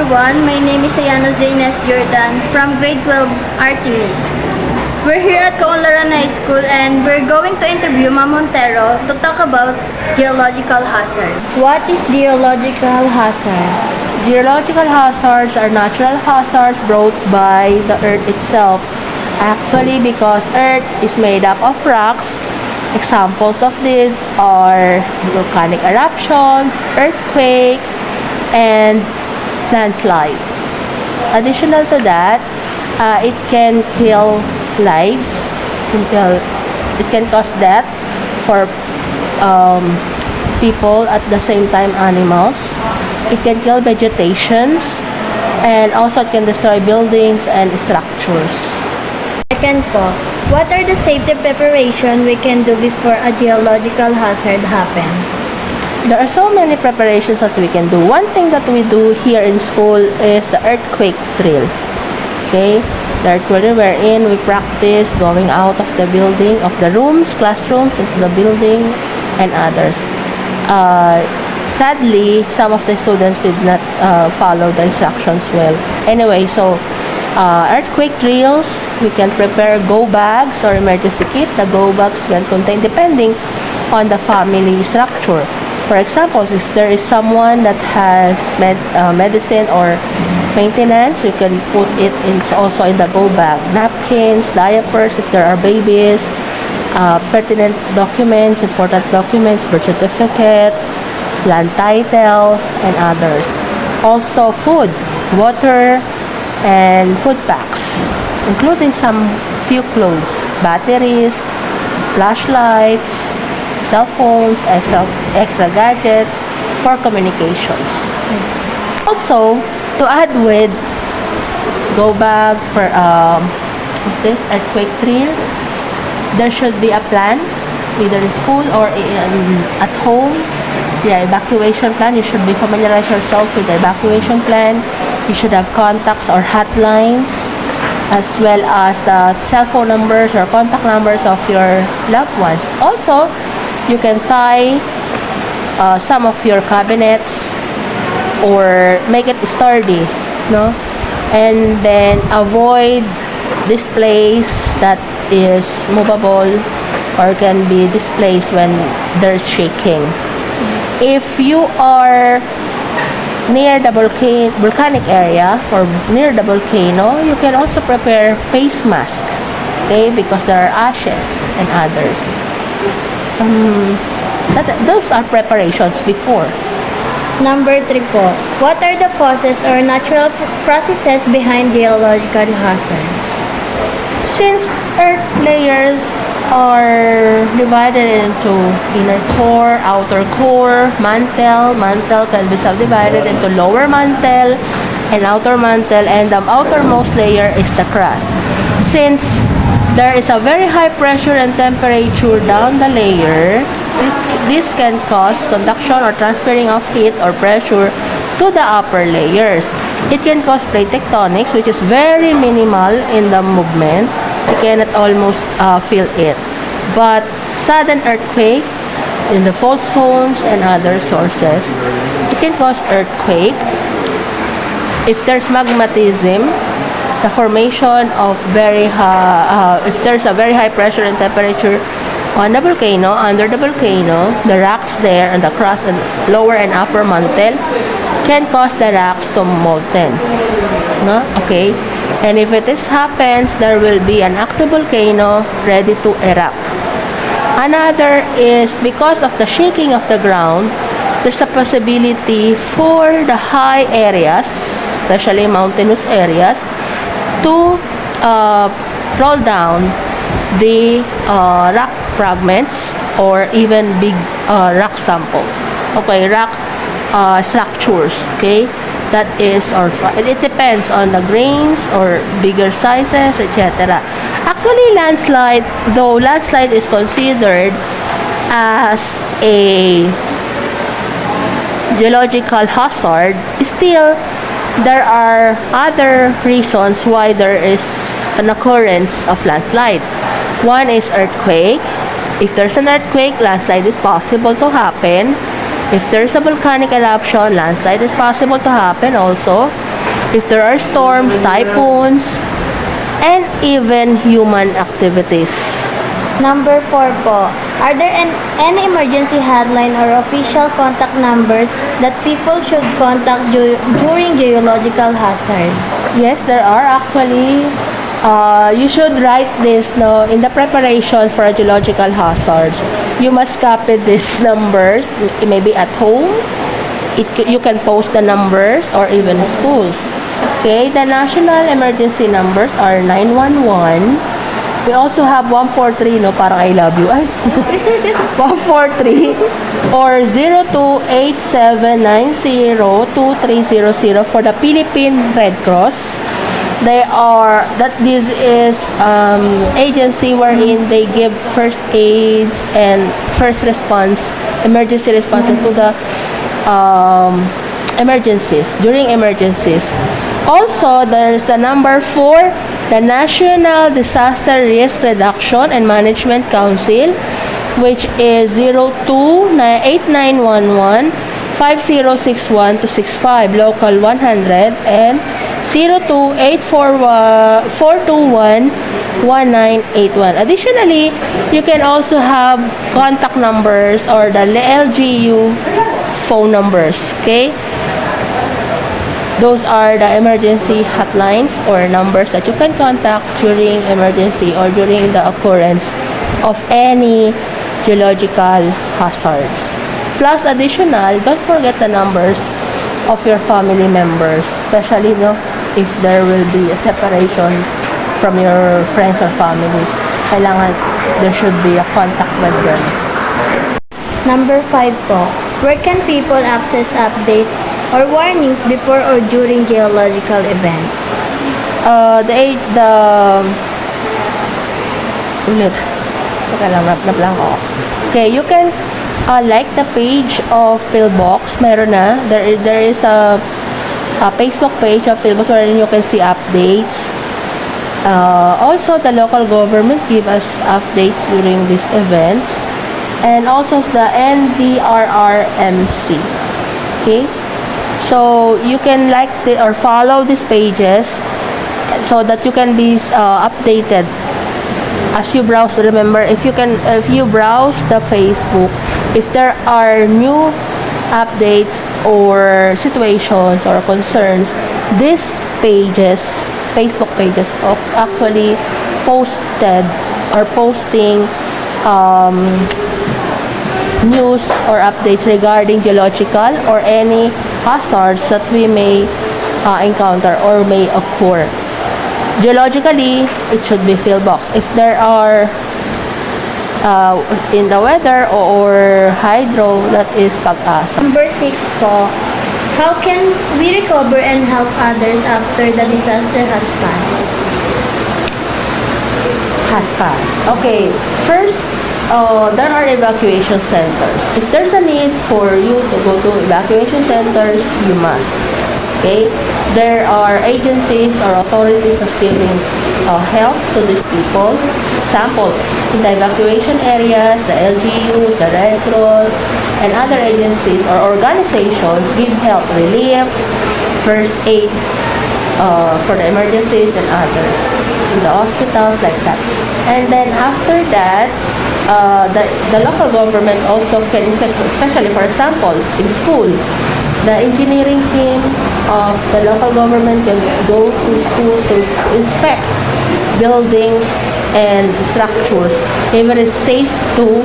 everyone, my name is Ayana Zaines Jordan from grade 12 Artemis. We're here at Kaunlaran High School and we're going to interview Ma'am Montero to talk about geological hazard. What is geological hazard? Geological hazards are natural hazards brought by the earth itself. Actually, because earth is made up of rocks, examples of these are volcanic eruptions, earthquake, and landslide. Additional to that, it can kill lives, it can cause death for people, at the same time animals. It can kill vegetations, and also it can destroy buildings and structures. Second po, what are the safety preparation we can do before a geological hazard happens? There are so many preparations that we can do. One thing that we do here in school is the earthquake drill. Okay? The earthquake drill wherein we practice going out of the building, of the rooms, classrooms, into the building, and others. Sadly, some of the students did not follow the instructions well. Anyway, so earthquake drills, we can prepare go bags or emergency kit. The go bags can contain, depending on the family structure. For example, if there is someone that has medicine or maintenance, you can put it in also in the go bag. Napkins, diapers if there are babies, pertinent documents, important documents, birth certificate, land title, and others. Also food, water, and food packs, including some few clothes, batteries, flashlights, cell phones, extra gadgets for communications. Also, to add with go bag for what's this, earthquake drill, there should be a plan, either in school or at home. The evacuation plan, you should be familiarize yourself with the evacuation plan. You should have contacts or hotlines, as well as the cell phone numbers or contact numbers of your loved ones. Also, you can tie some of your cabinets or make it sturdy, no? And then avoid displays that is movable or can be displaced when there's shaking. If you are near the volcanic area or near the volcano, you can also prepare face mask, okay, because there are ashes and others. Those are preparations before. Number 3 po, what are the causes or natural processes behind geological hazard? Since earth layers are divided into inner core, outer core, mantle can be subdivided into lower mantle and outer mantle, and the outermost layer is the crust. Since there is a very high pressure and temperature down the layer, this can cause conduction or transferring of heat or pressure to the upper layers. It can cause plate tectonics, which is very minimal in the movement. You cannot almost feel it. But sudden earthquake in the fault zones and other sources, it can cause earthquake. If there's magmatism, the formation of very high, if there's a very high pressure and temperature on the volcano, under the volcano, the rocks there and the crust and lower and upper mantle can cause the rocks to molten. No? Okay? And if this happens, there will be an active volcano ready to erupt. Another is because of the shaking of the ground, there's a possibility for the high areas, especially mountainous areas, to roll down the rock fragments or even big rock samples. Okay, rock structures. Okay, that is, or it depends on the grains or bigger sizes, etc. Actually, landslide, though landslide is considered as a geological hazard, still there are other reasons why there is an occurrence of landslide. One is earthquake. If there's an earthquake, landslide is possible to happen. If there's a volcanic eruption, landslide is possible to happen also. if there are storms, typhoons, and even human activities. Number 4 po, are there any emergency hotline or official contact numbers that people should contact during geological hazard? Yes, there are actually. You should write this in the preparation for geological hazards. You must copy these numbers, maybe at home. You can post the numbers or even schools. Okay, the national emergency numbers are 911. We also have 143, no? Parang I love you. Ay. 143 or 0287902300 for the Philippine Red Cross. This is agency wherein they give first aids and first response, emergency responses to the during emergencies. Also, there's the number 4, the National Disaster Risk Reduction and Management Council, which is 028911 5061-65, local 100, and 0284211981. Additionally, you can also have contact numbers or the LGU phone numbers. Okay, those are the emergency hotlines or numbers that you can contact during emergency or during the occurrence of any geological hazards. Plus additional, don't forget the numbers of your family members, especially if there will be a separation from your friends or families. Kailangan there should be a contact with them. Number 5 po, where can people access updates or warnings before or during geological event? Okay, you can like the page of Philbox. Meron na. There is a Facebook page of Philbox wherein you can see updates. Also, the local government give us updates during these events. And also the NDRRMC. Okay? So, you can like or follow these pages so that you can be updated as you browse. Remember, if you browse the Facebook, if there are new updates or situations or concerns, these pages, Facebook pages, actually posted or posting news or updates regarding geological or any hazards that we may encounter or may occur. Geologically, it should be Philbox. If there are in the weather or hydro, that is Pag-asa. Number 6 po, how can we recover and help others after the disaster has passed? Okay, first, there are evacuation centers. If there's a need for you to go to evacuation centers, you must. Okay, there are agencies or authorities that's giving help to these people. Example, in the evacuation areas, the LGUs, the Red Cross, and other agencies or organizations give help, reliefs, first aid for the emergencies and others. In the hospitals, like that. And then after that, the local government also can inspect, especially for example, in school. The engineering team of the local government can go to schools to inspect buildings and structures if it is safe to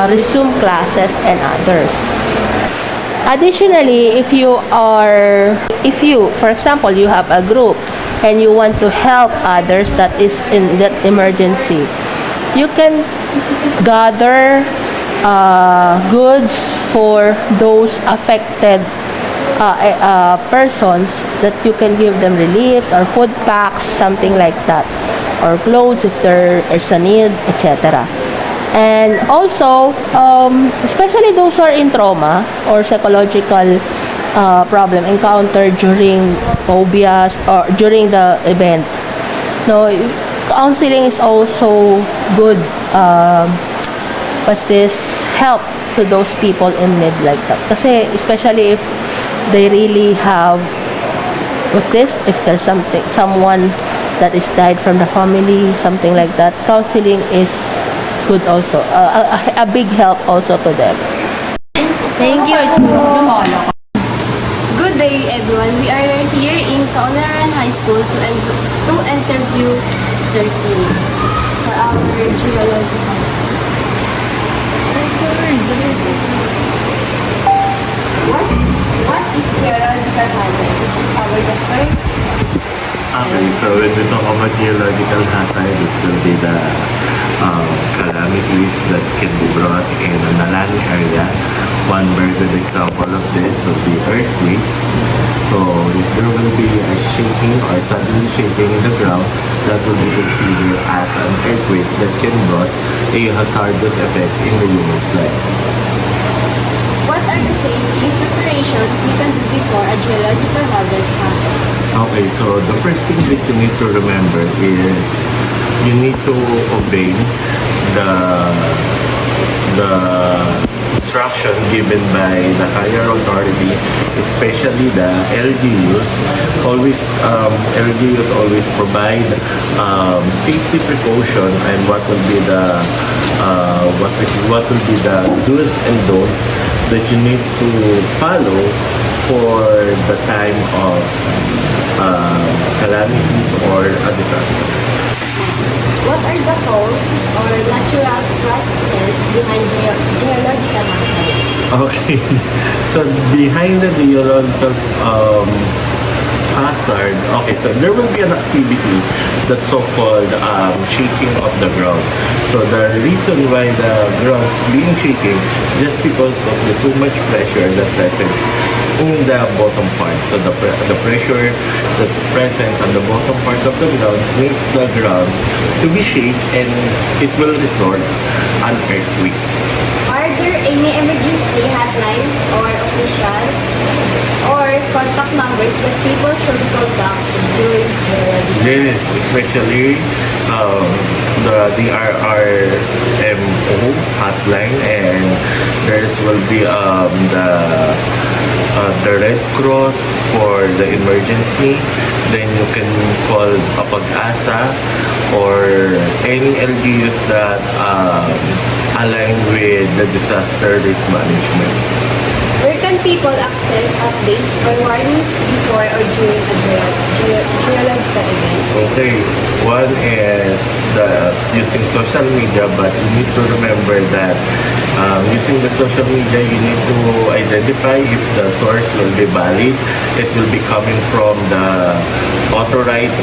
resume classes and others. Additionally, if you, for example, you have a group and you want to help others that is in that emergency, you can gather goods for those affected persons, that you can give them reliefs or food packs, something like that, or clothes if there is a need, etc. And also, especially those who are in trauma or psychological problem encountered during phobias or during the event. No, counseling is also good. But this help to those people in need like that. Kasi especially if they really have what's this? If there's someone that is died from the family, something like that, counseling is good also. A big help also to them. Thank you. Good day, everyone. We are here in Kaunlaran High School to interview Sir Kim for our geological. What is geological hazard? This is our the first. Okay, so when we talk about geological hazard, this will be the calamities that can be brought in a land area. One very good example of this would be earthquake. So if there will be a shaking or sudden shaking in the ground, that will be considered as an earthquake that can brought a hazardous effect in the human's life. What are the safety preparations we can do before a geological hazard happens? Okay, so the first thing that you need to remember is you need to obey the instruction given by the higher authority, especially the LGUs. LGUs always provide safety precaution and what will be the do's and don'ts that you need to follow for the time of calamities or a disaster. What are the causes or natural processes behind geological hazard? Okay, so behind the geological hazard, okay, so there will be an activity that's so-called shaking of the ground. So the reason why the ground is being shaken just because of the too much pressure that present in the bottom part. So the pressure that presents on the bottom part of the grounds makes the grounds to be shaken and it will result an earthquake. Are there any emergency hotlines or official or contact numbers that people should contact during geological? Yes, especially the DRRMO hotline, and there will be the Red Cross for the emergency. Then you can call Pag-asa or any LGUs that align with the disaster risk management. Where can people access updates or warnings before or during a geological event? Okay, one is using social media, but you need to remember that using the social media, you need to identify if the source will be valid. It will be coming from the authorized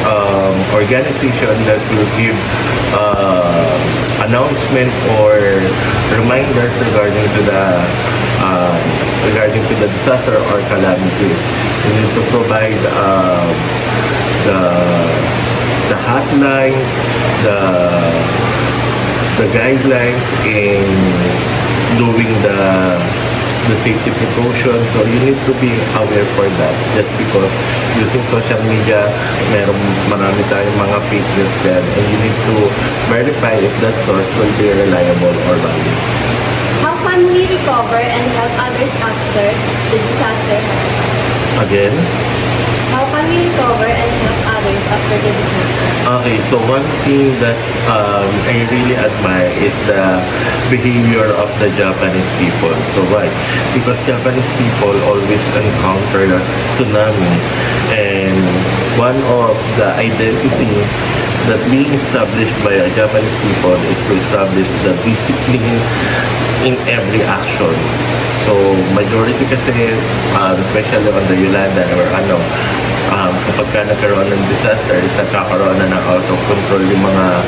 organization that will give announcement or reminders regarding to the disaster or calamities. You need to provide the hotlines, the guidelines in doing the safety precautions. So you need to be aware for that. Just because using social media, marami tayong mga fake news dyan, and you need to verify if that source will be reliable or valid. How can we recover and help others after the disaster has passed? Again? How can we recover and help others after the disaster? Okay, so one thing that I really admire is the behavior of the Japanese people. So why? Because Japanese people always encounter tsunami, and one of the identity that being established by Japanese people is to establish the discipline in every action. So majority kasi, especially on the Yolanda or kapag ka nagkaroon ng disaster is nagkakaroon na ng out of control yung mga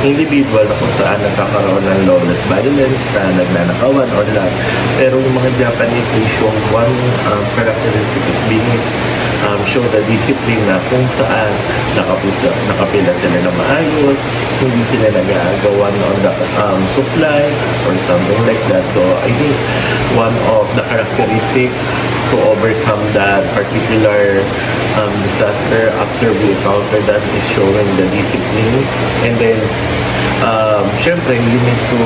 individual na kung saan nagkakaroon ng lawless violence na nagnanakawan or lahat. Pero yung mga Japanese, they show one characteristic is being show the discipline na kung saan nakapila sila na maayos, hindi sila nag-aagawan on the supply or something like that. So I think one of the characteristic to overcome that particular disaster after we encounter that is showing the discipline. And then syempre you need to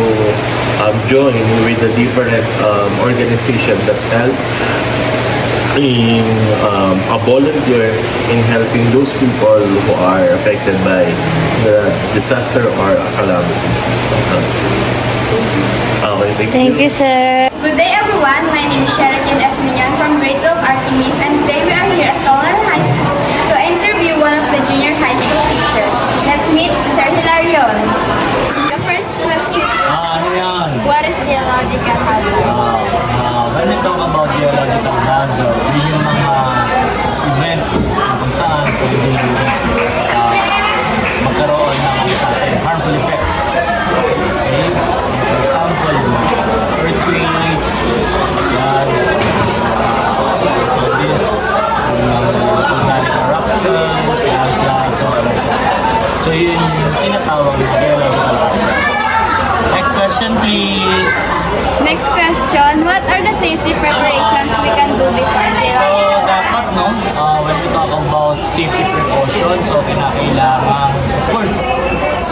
join with the different organization that help in a volunteer in helping those people who are affected by the disaster or calamities. So, okay, Thank you, sir. Good day everyone, my name is Sharon F. Minion from grade 12 Artemis, and today we are here at Colorado High School to interview one of the junior high school teachers. Let's meet Sir Hilarion. The first question is, Ano yan? what is geological hazard? When we talk about geological hazard, yun yung mga events na kung saan pwede magkaroon ng sa atin, harmful effects. Okay? For example, yung mga earthquakes, yan, this, yung mga volcanic eruptions, landslides, so on and so forth. So yun yung tinatawag na geological hazard. Next question, please. Next question, what are the safety preparations we can do before So, geological dapat, no, when we talk about safety precautions, so kinakailangan, of course,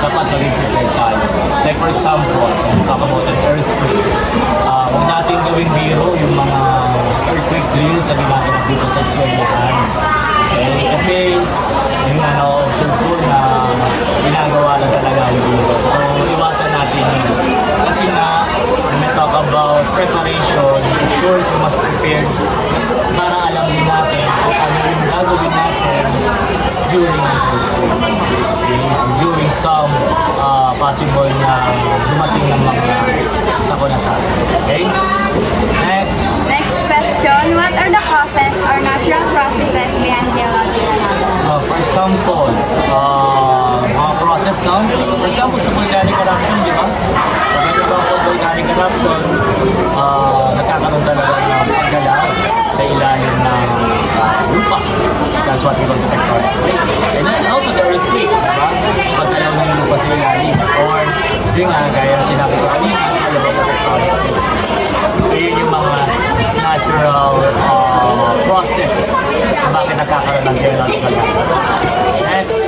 dapat maging prepared tayo. Like for example, when we talk about an earthquake, huwag natin gawing biro yung mga earthquake drills na ginagawa dito sa eskwelahan. Okay? Kasi, yung na-observe ko na ginagawa na talaga ang biro. So, iwasan natin yun. Kasi nga, when we talk about preparation, of course, we must prepare para alam din natin kung ano yung gagawin natin during high school. Okay? During some possible na dumating ng mga sakuna sa atin. Okay? Next. Next question, what are the causes or natural processes behind geological hazard? For example, mga process, no? For example, sa volcanic eruption, di ba? So, when we talk about volcanic eruption, nagkakaroon talaga ng paggalaw sa ilalim ng lupa. That's what we call the tectonic plate. And then also the earthquake, di ba? Paggalaw ng lupa sa ilalim. Or, yun nga, gaya ng sinabi ko kanina, all about the tectonic plate. So, yun yung mga natural process kung bakit nagkakaroon ng geological hazard. Next.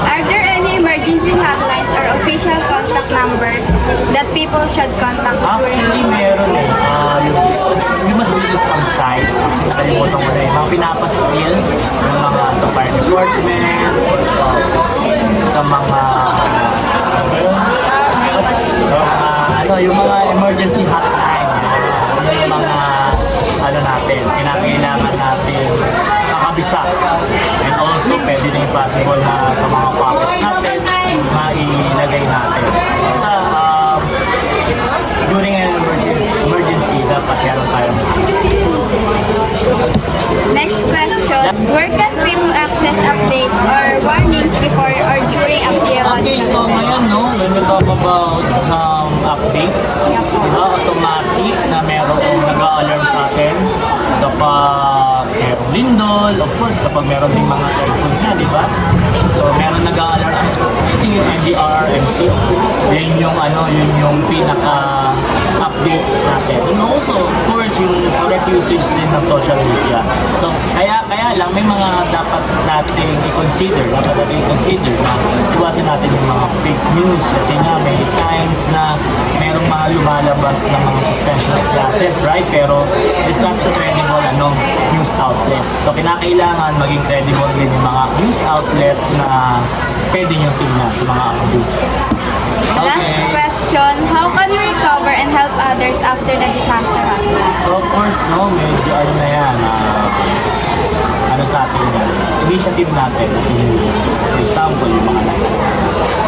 Are there any emergency hotlines or official contact numbers that people should contact during Actually, meron eh. You must visit some site. Actually, nakalimutan ko na yung mga pinapaskil ng mga sa fire department, sa mga yung mga emergency hotline. Yung mga natin, kinakailangan natin makabisa. And also, pwede din possible na sa mga pockets natin, mailagay natin. Basta, during an emergency, dapat meron tayong Next question, where can people access updates or warnings before or during a Okay, geological so ngayon, no, when we talk about updates, di ba, automatic na merong nag-a-alarm sa atin kapag merong lindol, of course, kapag meron din mga typhoon na, di ba? So, meron nag-a-alarm, I think yung NDR, MC, yun yung pinaka-updates natin. And also, of course, yung correct usage din ng social media. So, kaya lang, may mga dapat nating i-consider na iwasan natin yung mga fake news kasi nga may times na merong mga lumalabas na mga suspension of classes, right? Pero it's not credible news outlet. So kinakailangan maging credible din yung mga news outlet na pwede nyo tingnan sa mga updates. Last question, how can we recover and help others after the disaster has passed? So of course, no, medyo na yan, sa ating initiative natin. For example, yung mga nasa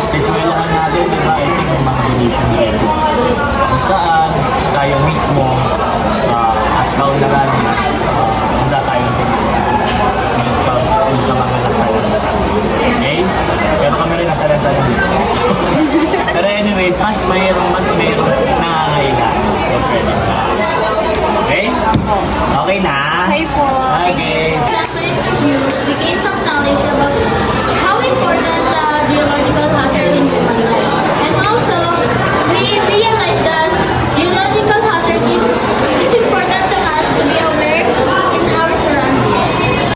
sa eskwelahan natin, di ba, I think yung mga donation ready. Kung saan tayo mismo, as kaunlaran, handa tayong sa mga nasalanta. Okay? Pero kami rin nasalanta lang dito. Pero anyways, mas mayroong nangangailangan. Okay? Okay na? Okay po.